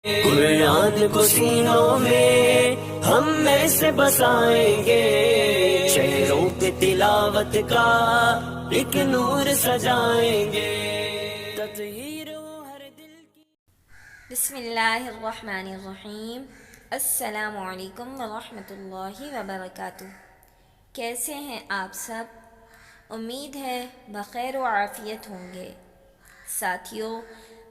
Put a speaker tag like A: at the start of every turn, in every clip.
A: قرآن کو سینوں میں ہم میں سے بسائیں گے، شعروں کی تلاوت کا ایک نور سجائیں گے، تطہیر ہو ہر دل کی۔
B: بسم اللہ الرحمن الرحیم۔ السلام علیکم ورحمۃ اللہ وبرکاتہ۔ کیسے ہیں آپ سب؟ امید ہے بخیر و عافیت ہوں گے۔ ساتھیوں،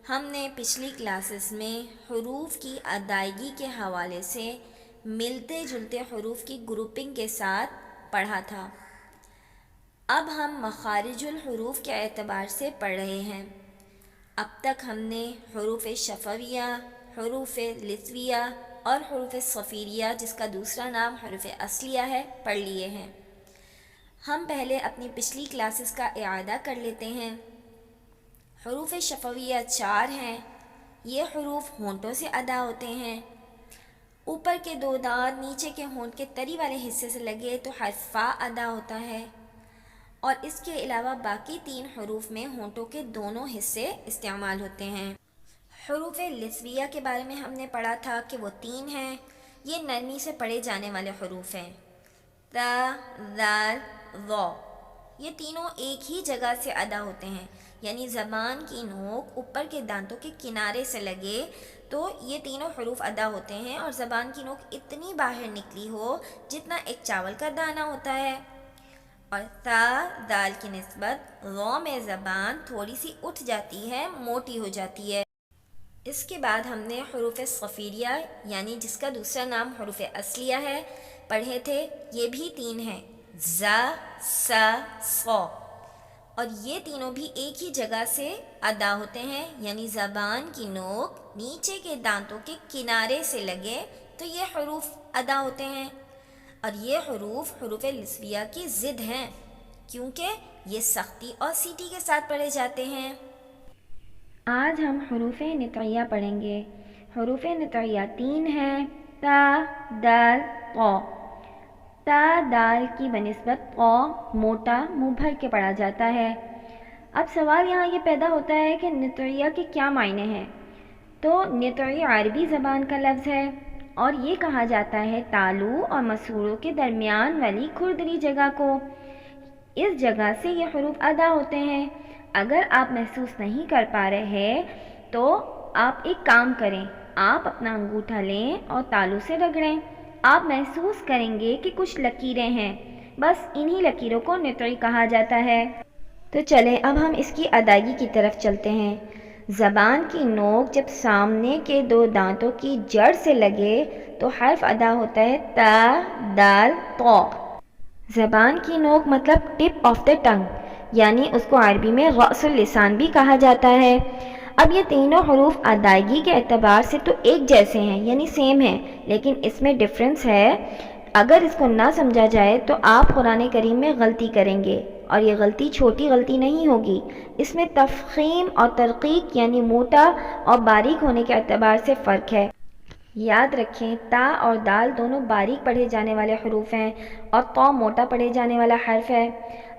B: ہم نے پچھلی کلاسز میں حروف کی ادائیگی کے حوالے سے ملتے جلتے حروف کی گروپنگ کے ساتھ پڑھا تھا۔ اب ہم مخارج الحروف کے اعتبار سے پڑھ رہے ہیں۔ اب تک ہم نے حروف شفویہ، حروف لثویہ اور حروف صفیریہ، جس کا دوسرا نام حروف اصلیہ ہے، پڑھ لیے ہیں۔ ہم پہلے اپنی پچھلی کلاسز کا اعادہ کر لیتے ہیں۔ حروف شفویہ 4 ہیں۔ یہ حروف ہونٹوں سے ادا ہوتے ہیں۔ اوپر کے 2 دانت نیچے کے ہونٹ کے تری والے حصے سے لگے تو حرف فا ادا ہوتا ہے، اور اس کے علاوہ باقی 3 حروف میں ہونٹوں کے دونوں حصے استعمال ہوتے ہیں۔ حروف لثویہ کے بارے میں ہم نے پڑھا تھا کہ وہ 3 ہیں۔ یہ نرمی سے پڑھے جانے والے حروف ہیں۔ تا، ذال، ظا، یہ تینوں ایک ہی جگہ سے ادا ہوتے ہیں، یعنی زبان کی نوک اوپر کے دانتوں کے کنارے سے لگے تو یہ تینوں حروف ادا ہوتے ہیں، اور زبان کی نوک اتنی باہر نکلی ہو جتنا ایک چاول کا دانہ ہوتا ہے۔ اور تا، دال کی نسبت ظا میں زبان تھوڑی سی اٹھ جاتی ہے، موٹی ہو جاتی ہے۔ اس کے بعد ہم نے حروف صفیریہ، یعنی جس کا دوسرا نام حروف اصلیہ ہے، پڑھے تھے۔ یہ بھی 3 ہیں، زا، سا، صا، اور یہ تینوں بھی ایک ہی جگہ سے ادا ہوتے ہیں، یعنی زبان کی نوک نیچے کے دانتوں کے کنارے سے لگے تو یہ حروف ادا ہوتے ہیں۔ اور یہ حروف حروف لثویہ کی ضد ہیں، کیونکہ یہ سختی اور سیٹی کے ساتھ پڑھے جاتے ہیں۔ آج ہم حروف نطعیہ پڑھیں گے۔ حروف نطعیہ 3 ہیں، تا، دال، قا۔ تا، دال کی بنسبت قا موٹا منہ بھر کے پڑھا جاتا ہے۔ اب سوال یہاں یہ پیدا ہوتا ہے کہ نطعیہ کے کیا معنی ہیں؟ تو نطعی عربی زبان کا لفظ ہے، اور یہ کہا جاتا ہے تالو اور مسحوروں کے درمیان والی کھردری جگہ کو۔ اس جگہ سے یہ حروف ادا ہوتے ہیں۔ اگر آپ محسوس نہیں کر پا رہے تو آپ ایک کام کریں، آپ اپنا انگوٹھا لیں اور تالو سے رگڑیں۔ آپ محسوس کریں گے کہ کچھ لکیریں ہیں، بس انہی لکیروں کو نطعی کہا جاتا ہے۔ تو چلیں اب ہم اس کی ادائیگی کی طرف چلتے ہیں۔ زبان کی نوک جب سامنے کے 2 دانتوں کی جڑ سے لگے تو حرف ادا ہوتا ہے تا، دال، طا۔ زبان کی نوک مطلب ٹپ آف دا ٹنگ، یعنی اس کو عربی میں رأس اللسان بھی کہا جاتا ہے۔ اب یہ تینوں حروف ادائیگی کے اعتبار سے تو ایک جیسے ہیں، یعنی سیم ہیں، لیکن اس میں ڈفرنس ہے۔ اگر اس کو نہ سمجھا جائے تو آپ قرآن کریم میں غلطی کریں گے، اور یہ غلطی چھوٹی غلطی نہیں ہوگی۔ اس میں تفخیم اور ترقیق یعنی موٹا اور باریک ہونے کے اعتبار سے فرق ہے۔ یاد رکھیں، تا اور دال دونوں باریک پڑھے جانے والے حروف ہیں، اور طا موٹا پڑھے جانے والا حرف ہے۔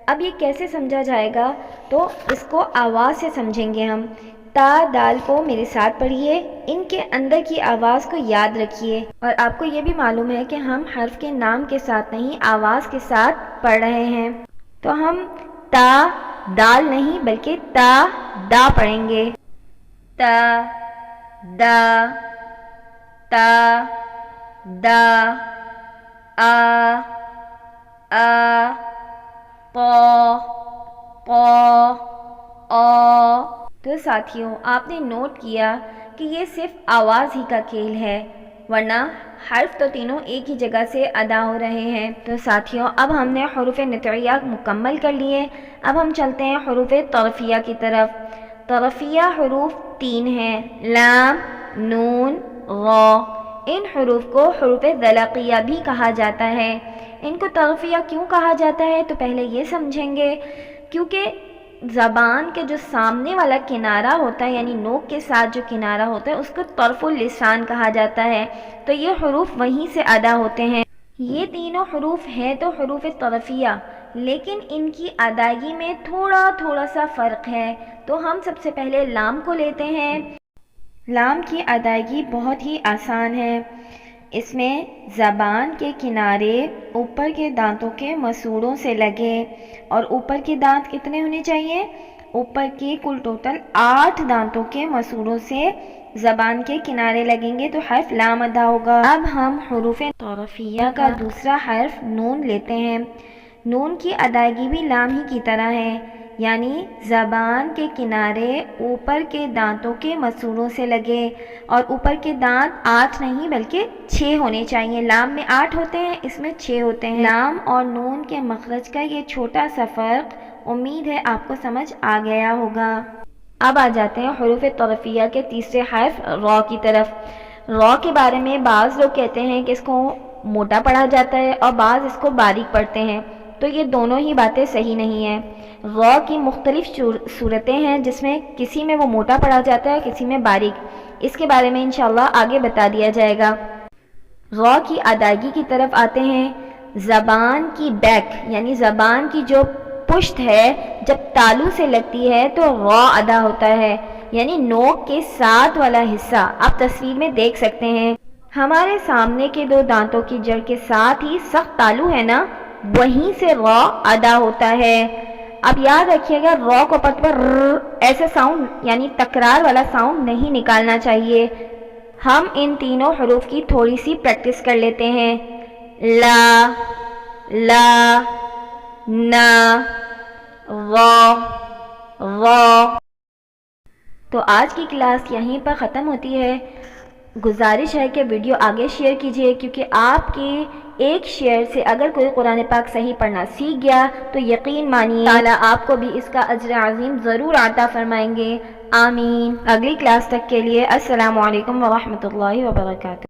B: اب یہ کیسے سمجھا جائے گا؟ تو اس کو آواز سے سمجھیں گے ہم۔ تا، دال کو میرے ساتھ پڑھیے، ان کے اندر کی آواز کو یاد رکھیے۔ اور آپ کو یہ بھی معلوم ہے کہ ہم حرف کے نام کے ساتھ نہیں، آواز کے ساتھ پڑھ رہے ہیں۔ تو ہم تا، دال نہیں بلکہ تا، دا پڑھیں گے۔ تا، دا، تا، دا، آ، آ، قا، قا، آ۔ تو ساتھیوں، آپ نے نوٹ کیا کہ یہ صرف آواز ہی کا کھیل ہے، ورنہ حرف تو تینوں ایک ہی جگہ سے ادا ہو رہے ہیں۔ تو ساتھیوں، اب ہم نے حروف نطعیہ مکمل کر لیے۔ اب ہم چلتے ہیں حروف طرفیہ کی طرف۔ طرفیہ حروف 3 ہیں، لام، نون، غا۔ ان حروف کو حروف ذلقیہ بھی کہا جاتا ہے۔ ان کو طرفیہ کیوں کہا جاتا ہے تو پہلے یہ سمجھیں گے، کیونکہ زبان کے جو سامنے والا کنارہ ہوتا ہے، یعنی نوک کے ساتھ جو کنارہ ہوتا ہے، اس کو طرف اللسان کہا جاتا ہے، تو یہ حروف وہیں سے ادا ہوتے ہیں۔ یہ تینوں حروف ہیں تو حروف طرفیہ، لیکن ان کی ادائیگی میں تھوڑا سا فرق ہے۔ تو ہم سب سے پہلے لام کو لیتے ہیں۔ لام کی ادائیگی بہت ہی آسان ہے۔ اس میں زبان کے کنارے اوپر کے دانتوں کے مسوڑوں سے لگے، اور اوپر کے دانت کتنے ہونے چاہیے؟ اوپر کے کل ٹوٹل 8 دانتوں کے مسوڑوں سے زبان کے کنارے لگیں گے تو حرف لام ادا ہوگا۔ اب ہم حروف طرفیہ کا دوسرا حرف نون لیتے ہیں۔ نون کی ادائیگی بھی لام ہی کی طرح ہے، یعنی زبان کے کنارے اوپر کے دانتوں کے مسوڑوں سے لگے، اور اوپر کے دانت 8 نہیں بلکہ 6 ہونے چاہیے۔ لام میں 8 ہوتے ہیں، اس میں 6 ہوتے ہیں۔ لام اور نون کے مخرج کا یہ چھوٹا سا فرق امید ہے آپ کو سمجھ آ گیا ہوگا۔ اب آ جاتے ہیں حروف طرفیہ کے تیسرے حرف را کی طرف۔ را کے بارے میں بعض لوگ کہتے ہیں کہ اس کو موٹا پڑھا جاتا ہے اور بعض اس کو باریک پڑھتے ہیں، تو یہ دونوں ہی باتیں صحیح نہیں ہیں۔ را کی مختلف صورتیں ہیں جس میں کسی میں وہ موٹا پڑھا جاتا ہے، کسی میں باریک۔ اس کے بارے میں انشاءاللہ آگے بتا دیا جائے گا۔ را کی ادائیگی کی طرف آتے ہیں۔ زبان کی بیک یعنی زبان کی جو پشت ہے جب تالو سے لگتی ہے تو را ادا ہوتا ہے، یعنی نوک کے ساتھ والا حصہ آپ تصویر میں دیکھ سکتے ہیں۔ ہمارے سامنے کے 2 دانتوں کی جڑ کے ساتھ ہی سخت تالو ہے نا، وہیں سے را ادا ہوتا ہے۔ اب یاد رکھیے گا را کو پڑھتے پر ایسے ساؤنڈ یعنی تکرار والا ساؤنڈ نہیں نکالنا چاہیے۔ ہم ان تینوں حروف کی تھوڑی سی پریکٹس کر لیتے ہیں۔ لا، لا، نا، را، را۔ تو آج کی کلاس یہیں پر ختم ہوتی ہے۔ گزارش ہے کہ ویڈیو آگے شیئر کیجیے، کیونکہ آپ کے ایک شیئر سے اگر کوئی قرآن پاک صحیح پڑھنا سیکھ گیا تو یقین مانیے تعالیٰ آپ کو بھی اس کا اجر عظیم ضرور عطا فرمائیں گے۔ آمین۔ اگلی کلاس تک کے لیے السلام علیکم ورحمۃ اللہ وبرکاتہ۔